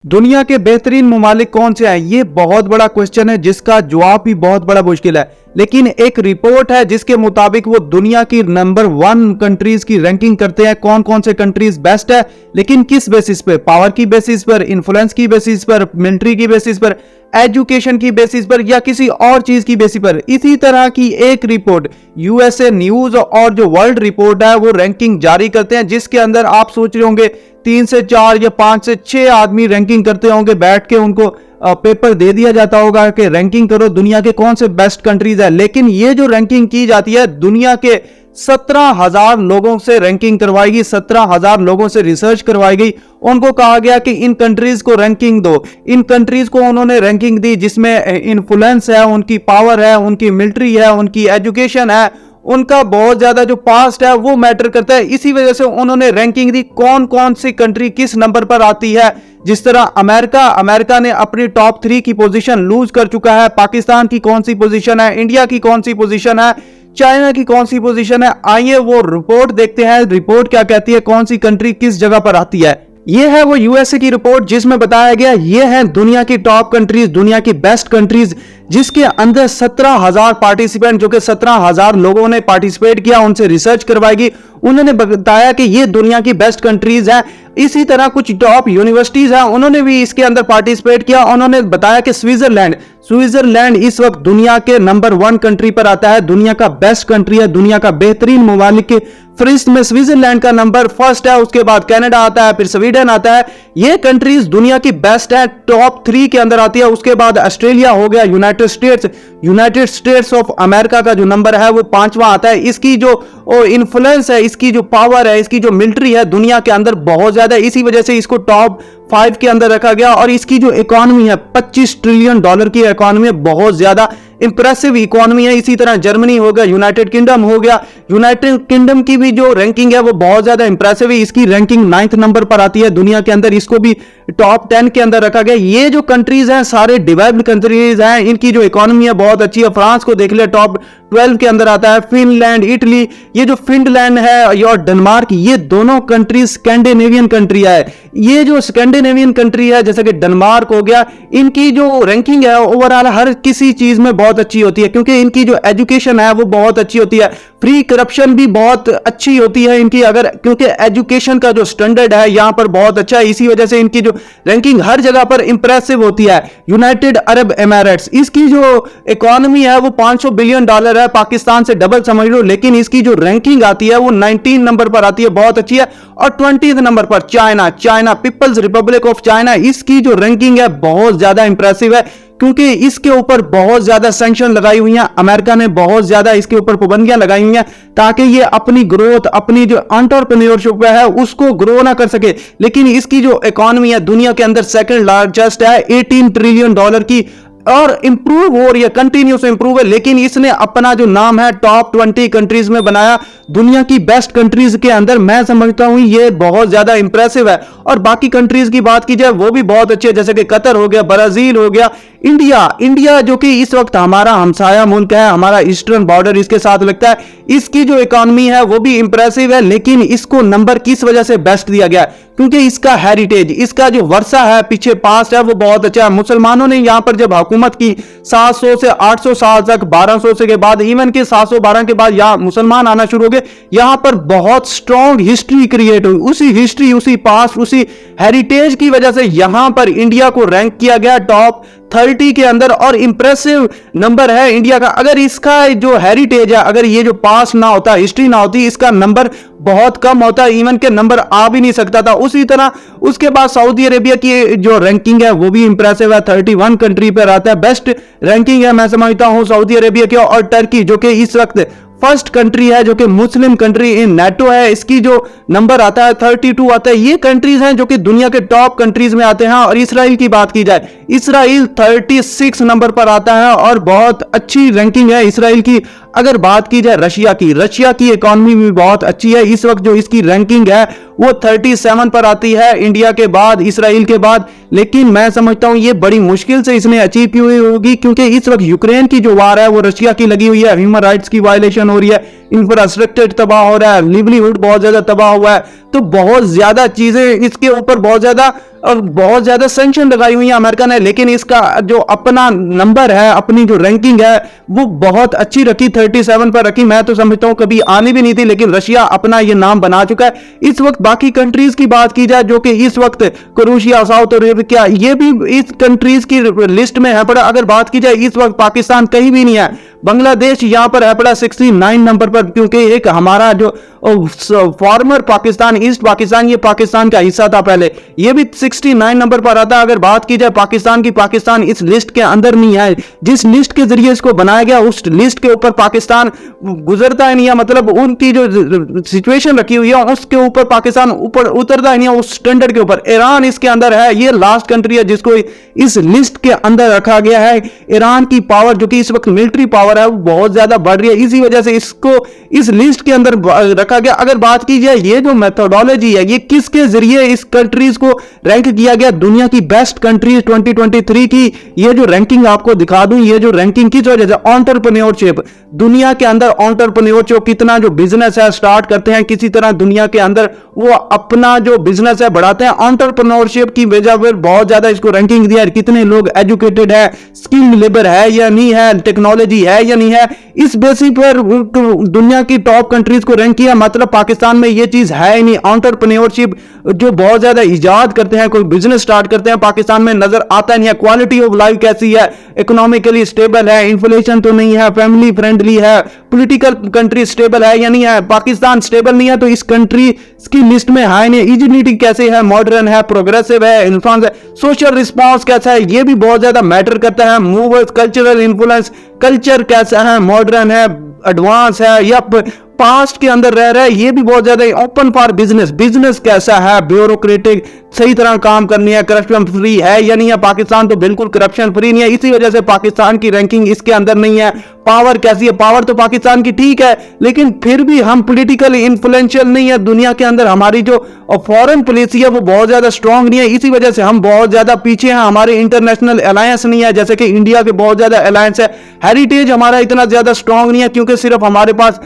दुनिया के बेहतरीन ममालिक कौन से हैं? ये बहुत बड़ा क्वेश्चन है जिसका जवाब भी बहुत बड़ा मुश्किल है। लेकिन एक रिपोर्ट है जिसके मुताबिक वो दुनिया की नंबर 1 कंट्रीज की रैंकिंग करते हैं, कौन कौन से कंट्रीज बेस्ट है। लेकिन किस बेसिस पे? पावर की बेसिस पर, इन्फ्लुएंस की बेसिस पर, मिलिट्री की बेसिस पर, एजुकेशन की बेसिस पर या किसी और चीज की बेसिस पर। इसी तरह की एक रिपोर्ट यूएसए न्यूज और जो वर्ल्ड रिपोर्ट है वो रैंकिंग जारी करते हैं, जिसके अंदर आप सोच रहे होंगे 3 से 4 या 5 से 6 आदमी रैंकिंग करते होंगे, बैठ के उनको पेपर दे दिया जाता होगा कि रैंकिंग करो दुनिया के कौन से बेस्ट कंट्रीज है। लेकिन ये जो रैंकिंग की जाती है दुनिया के 17,000 लोगों से रैंकिंग करवाई गई, 17,000 लोगों से रिसर्च करवाई गई। उनको कहा गया कि इन कंट्रीज को रैंकिंग दो। इन कंट्रीज को उन्होंने रैंकिंग दी जिसमें इन्फ्लुएंस है, उनकी पावर है, उनकी मिलिट्री है, उनकी एजुकेशन है, उनका बहुत ज्यादा जो पास्ट है वो मैटर करता है। इसी वजह से उन्होंने रैंकिंग दी कौन कौन सी कंट्री किस नंबर पर आती है। जिस तरह अमेरिका ने अपनी टॉप 3 की पोजीशन लूज कर चुका है। पाकिस्तान की कौन सी पोजीशन है, इंडिया की कौन सी पोजीशन है, चाइना की कौन सी पोजीशन है। आइए वो रिपोर्ट देखते हैं, रिपोर्ट क्या कहती है, कौन सी कंट्री किस जगह पर आती है। ये है वो यूएसए की रिपोर्ट जिसमें बताया गया ये है दुनिया की टॉप कंट्रीज, दुनिया की बेस्ट कंट्रीज, जिसके अंदर 17,000 पार्टिसिपेंट, जो कि 17,000 लोगों ने पार्टिसिपेट किया, उनसे रिसर्च करवाएगी। उन्होंने बताया कि ये दुनिया की बेस्ट कंट्रीज हैं। इसी तरह कुछ टॉप यूनिवर्सिटीज हैं, उन्होंने भी इसके अंदर पार्टिसिपेट किया। उन्होंने बताया कि स्विट्जरलैंड इस वक्त दुनिया के नंबर 1 कंट्री पर आता है, दुनिया का बेस्ट कंट्री है, दुनिया का बेहतरीन ममालिक के फहरिस्त में स्विट्जरलैंड का नंबर फर्स्ट है। उसके बाद कनाडा आता है, फिर स्वीडन आता है। ये कंट्रीज दुनिया की बेस्ट है, टॉप 3 के अंदर आती है। उसके बाद ऑस्ट्रेलिया हो गया, यूनाइटेड स्टेट्स ऑफ अमेरिका का जो नंबर है वो 5वां आता है। इसकी जो इन्फ्लुएंस है, इसकी जो पावर है, इसकी जो मिलिट्री है दुनिया के अंदर बहुत ज्यादा है। इसी वजह से इसको टॉप 5 के अंदर रखा गया। और इसकी जो इकोनॉमी है $25 ट्रिलियन की इकोनॉमी है, बहुत ज्यादा इंप्रेसिव इकोनॉमी है। इसी तरह जर्मनी हो गया, यूनाइटेड किंगडम हो गया। यूनाइटेड किंगडम की भी जो रैंकिंग है वो बहुत ज्यादा इंप्रेसिव है। इसकी रैंकिंग 9th नंबर पर आती है दुनिया के अंदर, इसको भी टॉप 10 के अंदर रखा गया। ये जो कंट्रीज हैं सारे डेवलप्ड कंट्रीज हैं, इनकी जो इकोनॉमी है बहुत अच्छी है। फ्रांस को देख ले, टॉप 12 के अंदर आता है। फिनलैंड, इटली, ये जो फिनलैंड है और डेनमार्क, ये दोनों कंट्रीज स्कैंडिनेवियन कंट्री है। ये जो स्कैंडिनेवियन कंट्री है जैसे कि डेनमार्क हो गया, इनकी जो रैंकिंग है ओवरऑल हर किसी चीज में बहुत अच्छी होती है, क्योंकि इनकी जो एजुकेशन है वो बहुत अच्छी होती है। फ्री करप्शन भी बहुत अच्छी होती है इनकी, अगर क्योंकि एजुकेशन का जो स्टैंडर्ड है यहां पर बहुत अच्छा है। इसी वजह से इनकी जो रैंकिंग हर जगह पर इंप्रेसिव होती है। यूनाइटेड अरब एमिरेट्स, इसकी जो इकोनॉमी है वो $500 बिलियन है, पाकिस्तान से डबल समझ लो। लेकिन इसकी जो रैंकिंग आती है वो 19 नंबर पर आती है, बहुत अच्छी है। और 20th नंबर पर China People's Republic of China, इसकी जो रैंकिंग है बहुत ज्यादा इंप्रेसिव है, क्योंकि इसके ऊपर बहुत ज्यादा सैंक्शन लगाई हुई हैं। अमेरिका ने बहुत ज्यादा इसके ऊपर पाबंदियां लगाई हुई हैं ताकि ये अपनी ग्रोथ, अपनी जो एंटरप्रेन्योरशिप है उसको ग्रो ना कर सके। लेकिन इसकी जो इकोनॉमी है दुनिया के अंदर सेकंड लार्जेस्ट है, $18 ट्रिलियन की, और इंप्रूव हो रही है, कंटिन्यूस इंप्रूव है। लेकिन इसने अपना जो नाम है टॉप 20 कंट्रीज में बनाया, दुनिया की बेस्ट कंट्रीज के अंदर। मैं समझता हूं ये बहुत ज्यादा इंप्रेसिव है। और बाकी कंट्रीज की बात की जाए वो भी बहुत अच्छी है, जैसे कि कतर हो गया, ब्राजील हो गया, इंडिया जो कि इस वक्त हमारा हमसाया मुल्क है, हमारा ईस्टर्न बॉर्डर इसके साथ लगता है। इसकी जो इकोनॉमी है वो भी इंप्रेसिव है। लेकिन इसको नंबर किस वजह से बेस्ट दिया गया? क्योंकि इसका हेरिटेज, इसका जो वर्षा है, पीछे पास्ट है, वो बहुत अच्छा है। मुसलमानों ने यहां पर जब हुकूमत की 700 से 800 साल तक, 1200 से के बाद, इवन के 712 के बाद यहां मुसलमान आना शुरू हो गए, यहां पर बहुत स्ट्रॉन्ग हिस्ट्री क्रिएट हुई। उसी हिस्ट्री, उसी पास्ट, उसी हेरिटेज की वजह से यहां पर इंडिया को रैंक किया गया टॉप 30 के अंदर। और इंप्रेसिव नंबर है इंडिया का। अगर इसका जो हेरिटेज है, अगर ये जो पास ना होता, हिस्ट्री ना होती, इसका नंबर बहुत कम होता, इवन के नंबर आ भी नहीं सकता था। उसी तरह उसके बाद सऊदी अरेबिया की जो रैंकिंग है वो भी इंप्रेसिव है, 31 कंट्री पर आता है। बेस्ट रैंकिंग है मैं समझता हूं सऊदी अरेबिया की। और टर्की जो कि इस वक्त फर्स्ट कंट्री है, जो कि मुस्लिम कंट्री इन नेटो है, इसकी जो नंबर आता है 32 आता है। ये कंट्रीज हैं जो कि दुनिया के टॉप कंट्रीज में आते हैं। और इसराइल की बात की जाए, इसराइल 36 नंबर पर आता है और बहुत अच्छी रैंकिंग है इसराइल की। अगर बात की जाए रशिया की इकोनॉमी भी बहुत अच्छी है। इस वक्त जो इसकी रैंकिंग है वो 37 पर आती है, इंडिया के बाद, इसराइल के बाद। लेकिन मैं समझता हूं ये बड़ी मुश्किल से इसने अचीव की हुई होगी, क्योंकि इस वक्त यूक्रेन की जो वार है वो रशिया की लगी हुई है, ह्यूमन राइट्स की वायलेशन हो रही है, इंफ्रास्ट्रक्चर तबाह हो रहा है, लिवलीहुड बहुत ज्यादा तबाह हुआ है। तो बहुत ज्यादा चीजें इसके ऊपर बहुत ज्यादा और बहुत ज्यादा सैंक्शन लगाई हुई है अमेरिका ने, लेकिन इसका जो अपना नंबर है, अपनी जो रैंकिंग है वो बहुत अच्छी रखी, 37 पर रखी। मैं तो समझता हूं कभी आनी भी नहीं थी, लेकिन रशिया अपना ये नाम बना चुका है। इस वक्त बाकी कंट्रीज की बात की जाए, जो कि इस वक्त क्रोएशिया, साउथ अरेबिया, ये भी इस कंट्रीज की लिस्ट में है पड़ा। अगर बात की जाए इस वक्त पाकिस्तान कहीं भी नहीं है, बांग्लादेश यहां पर है पड़ा 69 नंबर पर, क्योंकि एक हमारा जो फॉर्मर पाकिस्तान, ईस्ट पाकिस्तान, ये पाकिस्तान का हिस्सा था पहले, ये भी 69 नंबर पर आता। अगर बात की जाए पाकिस्तान की, पाकिस्तान इस लिस्ट के अंदर नहीं है। जिस लिस्ट के जरिए इसको बनाया गया उस लिस्ट के ऊपर पाकिस्तान गुजरता ही नहीं है, मतलब उनकी जो सिचुएशन रखी हुई है उसके ऊपर पाकिस्तान ऊपर उतरता ही नहीं है, उस स्टैंडर्ड के ऊपर। ईरान इसके अंदर है, ये लास्ट कंट्री है जिसको इस लिस्ट के अंदर रखा गया है। ईरान की पावर, जो कि इस वक्त मिलिट्री पावर है, वो बहुत ज्यादा बढ़ रही है, इसी वजह से इसको इस लिस्ट के अंदर रखा गया। अगर बात की जाए ये जो मेथोडोलॉजी है, ये किसके जरिए इस कंट्रीज को रैंक किया गया दुनिया की बेस्ट कंट्रीज 2023 की, ये जो रैंकिंग आपको दिखा दूं, ये जो रैंकिंग किस वजह से, एंटरप्रेन्योरशिप, दुनिया के अंदर एंटरप्रेन्योरशिप, कितना जो बिजनेस है स्टार्ट करते हैं किसी तरह दुनिया के अंदर, वो अपना जो बिजनेस है बढ़ाते हैं, एंटरप्रेन्योरशिप की वजह पर बहुत ज्यादा इसको रैंकिंग दिया है। कितने लोग एजुकेटेड है, स्किल्ड लेबर है या नहीं है, टेक्नोलॉजी है या नहीं है, इस बेसिस पर दुनिया की टॉप कंट्रीज को रैंक किया। मतलब पाकिस्तान में ये चीज है ही नहीं। एंटरप्रेन्योरशिप जो बहुत ज्यादा इजाद करते हैं, कोई बिजनेस स्टार्ट करते हैं, पाकिस्तान में नजर आता नहीं है। क्वालिटी ऑफ लाइफ कैसी है, इकोनॉमिकली स्टेबल है, इन्फ्लेशन तो नहीं है, फैमिली फ्रेंडली है, पॉलिटिकल कंट्री स्टेबल है या नहीं है। पाकिस्तान स्टेबल नहीं है तो इस कंट्री की लिस्ट में है नहीं। इंजीनियरिंग कैसे है, मॉडर्न है, प्रोग्रेसिव है, इन्फ्लुएंस है, सोशल रिस्पांस कैसा है, ये भी बहुत ज्यादा मैटर करता है। मूवर्स, कल्चरल इन्फ्लुएंस, कल्चर कैसा है, मॉडर्न है, एडवांस है या पास्ट के अंदर रह रहा है, ये भी बहुत ज्यादा। ओपन फॉर बिजनेस, बिजनेस कैसा है, ब्यूरोक्रेटिक सही तरह काम करनी है, करप्शन फ्री है या नहीं है। पाकिस्तान तो बिल्कुल करप्शन फ्री नहीं है, इसी वजह से पाकिस्तान की रैंकिंग इसके अंदर नहीं है। पावर कैसी है, पावर तो पाकिस्तान की ठीक है, लेकिन फिर भी हम पॉलिटिकली इन्फ्लुएंशियल नहीं है दुनिया के अंदर। हमारी जो फॉरेन पॉलिसी है वो बहुत ज्यादा स्ट्रांग नहीं है, इसी वजह से हम बहुत ज्यादा पीछे हैं। हमारे इंटरनेशनल अलायंस नहीं है, जैसे कि इंडिया के बहुत ज्यादा अलायंस है। हेरिटेज हमारा इतना ज्यादा स्ट्रांग नहीं है, क्योंकि सिर्फ हमारे पास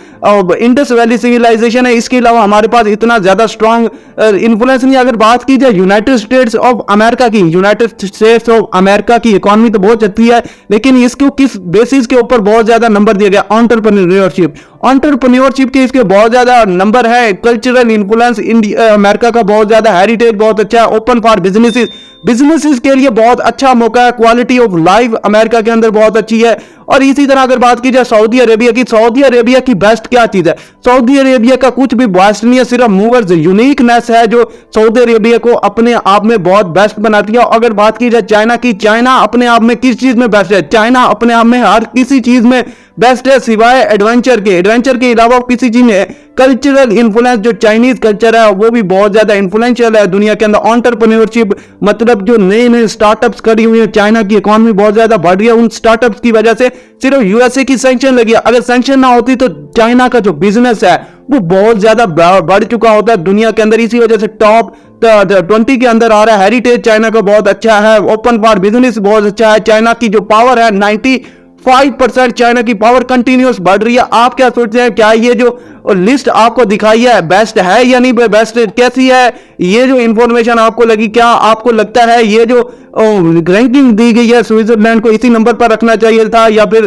इंडस वैली सिविलाइजेशन है, इसके अलावा हमारे पास इतना ज्यादा स्ट्रांग इन्फ्लुएंस नहीं है। अगर बात की जाए यूनाइटेड स्टेट्स ऑफ अमेरिका की, यूनाइटेड स्टेट्स ऑफ अमेरिका की इकोनॉमी तो बहुत अच्छी है, लेकिन इसको किस बेसिस के ऊपर बहुत ज्यादा नंबर दिया गया, एंटरप्रेन्योरशिप। एंटरप्रेन्योरशिप के इसके बहुत ज्यादा नंबर है। कल्चरल इन्फ्लुएंस इंडिया अमेरिका का बहुत ज्यादा, हेरिटेज बहुत अच्छा है, ओपन फॉर बिजनेसेस, बिजनेसेस के लिए बहुत अच्छा मौका है। क्वालिटी ऑफ लाइफ अमेरिका के अंदर बहुत अच्छी है। और इसी तरह अगर बात की जाए सऊदी अरेबिया की, सऊदी अरेबिया की बेस्ट क्या चीज है, सऊदी अरेबिया का कुछ भी बेस्ट नहीं है, सिर्फ मूवर्स यूनिकनेस है जो सऊदी अरेबिया को अपने आप में बहुत बेस्ट बनाती है। अगर बात की जाए चाइना की, चाइना अपने आप में किस चीज में बेस्ट है, चाइना अपने आप में हर किसी चीज में बेस्ट है सिवाय एडवेंचर के। एडवेंचर के अलावा किसी चीज में कल्चरल इन्फ्लुएंस, जो चाइनीज कल्चर है वो भी बहुत ज्यादा इन्फ्लुएंशियल है दुनिया के अंदर। एंटरप्रेन्योरशिप मतलब जो नए नए स्टार्टअप्स खड़ी हुई है, चाइना की इकोनॉमी बहुत ज्यादा बढ़ रही है, उन स्टार्टअप्स की वजह से सिर्फ यूएसए की सैंक्शन लगी है। अगर सैंक्शन ना होती तो चाइना का जो बिजनेस है वो बहुत ज्यादा बढ़ चुका होता है दुनिया के अंदर, इसी वजह से टॉप 20 के अंदर आ रहा है। हेरिटेज चाइना का बहुत अच्छा है, ओपन फॉर बिजनेस बहुत अच्छा है। चाइना की जो पावर है 95% चाइना की पावर कंटिन्यूस बढ़ रही है। आप क्या सोचते हैं, क्या ये जो लिस्ट आपको दिखाई है बेस्ट है या नहीं बेस्ट, कैसी है ये जो इंफॉर्मेशन आपको लगी? क्या आपको लगता है ये जो रैंकिंग दी गई है स्विट्जरलैंड को इसी नंबर पर रखना चाहिए था, या फिर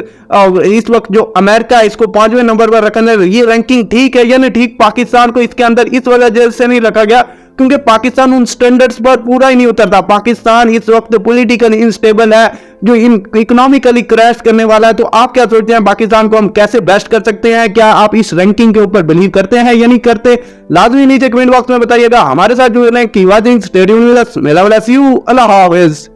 इस वक्त जो अमेरिका है इसको 5वें नंबर पर रखना है, ये रैंकिंग ठीक है या नहीं ठीक? पाकिस्तान को इसके अंदर इस वजह से नहीं रखा गया क्योंकि पाकिस्तान उन स्टैंडर्ड्स पर पूरा ही नहीं उतरता। पाकिस्तान इस वक्त पॉलिटिकली इनस्टेबल है, जो इकोनॉमिकली क्रैश करने वाला है। तो आप क्या सोचते हैं, पाकिस्तान को हम कैसे बेस्ट कर सकते हैं? क्या आप इस रैंकिंग के ऊपर बिलीव करते हैं या नहीं करते? लाजमी नीचे कमेंट बॉक्स में बताइएगा। हमारे साथ जुड़े रहें, keep watching, stay tuned with us. मेरा वाला सी यू, अल्लाह हाफिज़।